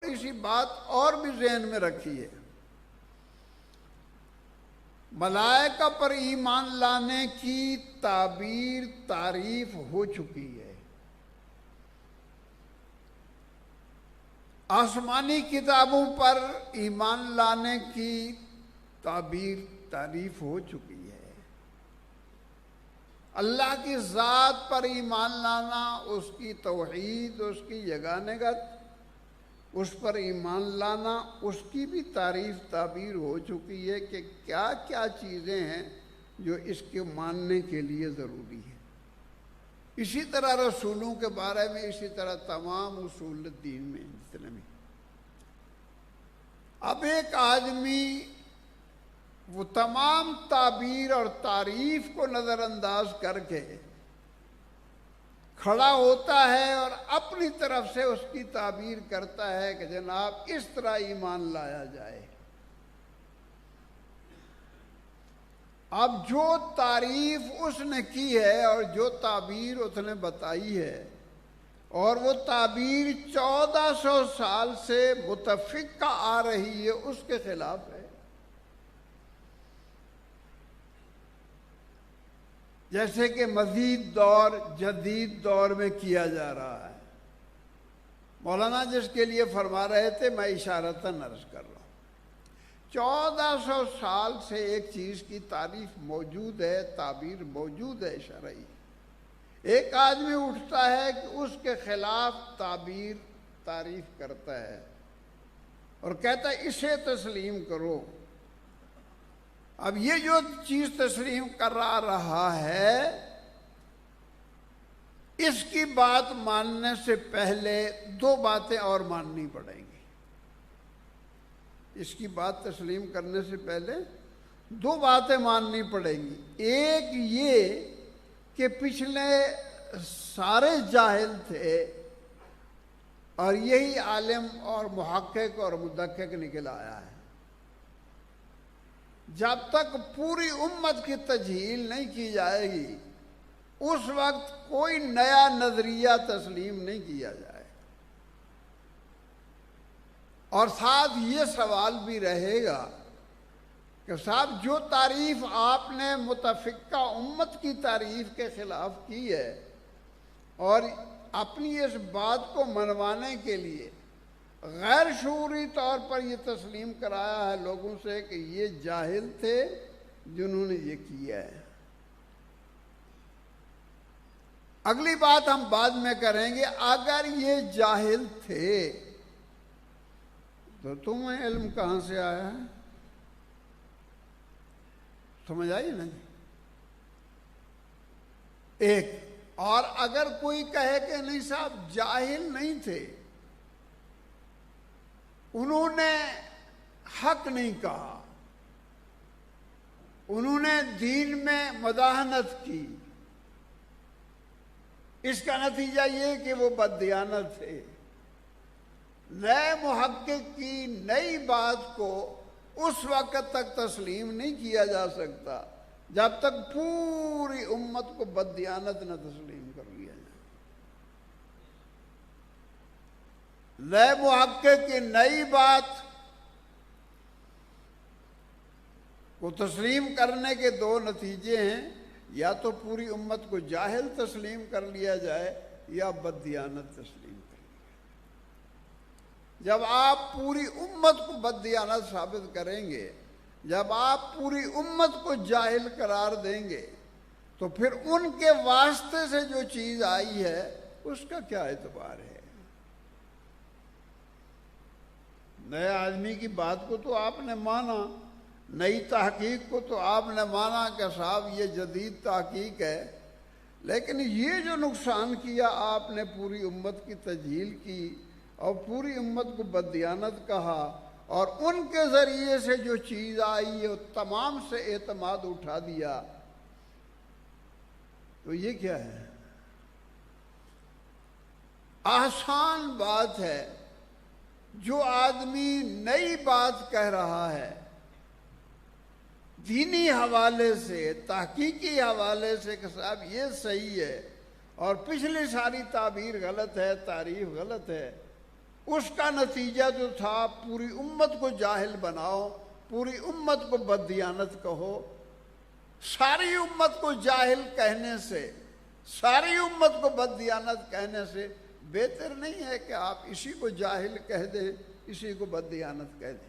چھوٹی سی بات اور بھی ذہن میں رکھیے، ملائکہ پر ایمان لانے کی تعبیر تعریف ہو چکی ہے، آسمانی کتابوں پر ایمان لانے کی تعبیر تعریف ہو چکی ہے، اللہ کی ذات پر ایمان لانا، اس کی توحید، اس کی یگانگت، اس پر ایمان لانا، اس کی بھی تعریف تعبیر ہو چکی ہے کہ کیا کیا چیزیں ہیں جو اس کے ماننے کے لیے ضروری ہیں۔ اسی طرح رسولوں کے بارے میں، اسی طرح تمام اصول الدین میں جتنے بھی۔ اب ایک آدمی وہ تمام تعبیر اور تعریف کو نظر انداز کر کے کھڑا ہوتا ہے اور اپنی طرف سے اس کی تعبیر کرتا ہے کہ جناب اس طرح ایمان لایا جائے۔ اب جو تعریف اس نے کی ہے اور جو تعبیر اس نے بتائی ہے، اور وہ تعبیر 1400 سال سے متفقہ آ رہی ہے، اس کے خلاف ہے۔ جیسے کہ مزید دور، جدید دور میں کیا جا رہا ہے۔ مولانا جس کے لیے فرما رہے تھے، میں اشارتاً عرض کر رہا ہوں، 1400 سال سے ایک چیز کی تعریف موجود ہے، تعبیر موجود ہے شرعی۔ ایک آدمی اٹھتا ہے کہ اس کے خلاف تعبیر تعریف کرتا ہے اور کہتا ہے اسے تسلیم کرو۔ اب یہ جو چیز تسلیم کر رہا ہے، اس کی بات ماننے سے پہلے دو باتیں اور ماننی پڑیں گی۔ اس کی بات تسلیم کرنے سے پہلے دو باتیں ماننی پڑیں گی۔ ایک یہ کہ پچھلے سارے جاہل تھے اور یہی عالم اور محقق اور مدقق نکل آیا ہے۔ جب تک پوری امت کی تجہیل نہیں کی جائے گی، اس وقت کوئی نیا نظریہ تسلیم نہیں کیا جائے۔ اور ساتھ یہ سوال بھی رہے گا کہ صاحب جو تعریف آپ نے متفقہ امت کی تعریف کے خلاف کی ہے اور اپنی اس بات کو منوانے کے لیے غیر شعوری طور پر یہ تسلیم کرایا ہے لوگوں سے کہ یہ جاہل تھے جنہوں نے یہ کیا ہے۔ اگلی بات ہم بعد میں کریں گے، اگر یہ جاہل تھے تو تمہیں علم کہاں سے آیا ہے؟ سمجھ آئی نا؟ ایک اور اگر کوئی کہے کہ نہیں صاحب جاہل نہیں تھے، انہوں نے حق نہیں کہا، انہوں نے دین میں مداہنت کی، اس کا نتیجہ یہ کہ وہ بددیانت تھے۔ نئے محقق کی نئی بات کو اس وقت تک تسلیم نہیں کیا جا سکتا جب تک پوری امت کو بددیانت نہ تسلیم کر لیا جائے۔ نئے محقق کی نئی بات کو تسلیم کرنے کے دو نتیجے ہیں، یا تو پوری امت کو جاہل تسلیم کر لیا جائے یا بددیانت تسلیم کر لیا جائے۔ جب آپ پوری امت کو بددیانت ثابت کریں گے، جب آپ پوری امت کو جاہل قرار دیں گے، تو پھر ان کے واسطے سے جو چیز آئی ہے اس کا کیا اعتبار ہے؟ نئے آدمی کی بات کو تو آپ نے مانا، نئی تحقیق کو تو آپ نے مانا کہ صاحب یہ جدید تحقیق ہے، لیکن یہ جو نقصان کیا آپ نے پوری امت کی تجہیل کی اور پوری امت کو بددیانت کہا، اور ان کے ذریعے سے جو چیز آئی ہے تمام سے اعتماد اٹھا دیا، تو یہ کیا ہے؟ آسان بات ہے، جو آدمی نئی بات کہہ رہا ہے دینی حوالے سے، تحقیقی حوالے سے کہ صاحب یہ صحیح ہے اور پچھلی ساری تعبیر غلط ہے، تعریف غلط ہے، اس کا نتیجہ جو تھا پوری امت کو جاہل بناؤ، پوری امت کو بددیانت کہو۔ ساری امت کو جاہل کہنے سے، ساری امت کو بددیانت کہنے سے بہتر نہیں ہے کہ آپ اسی کو جاہل کہہ دیں، اسی کو بددیانت کہہ دیں؟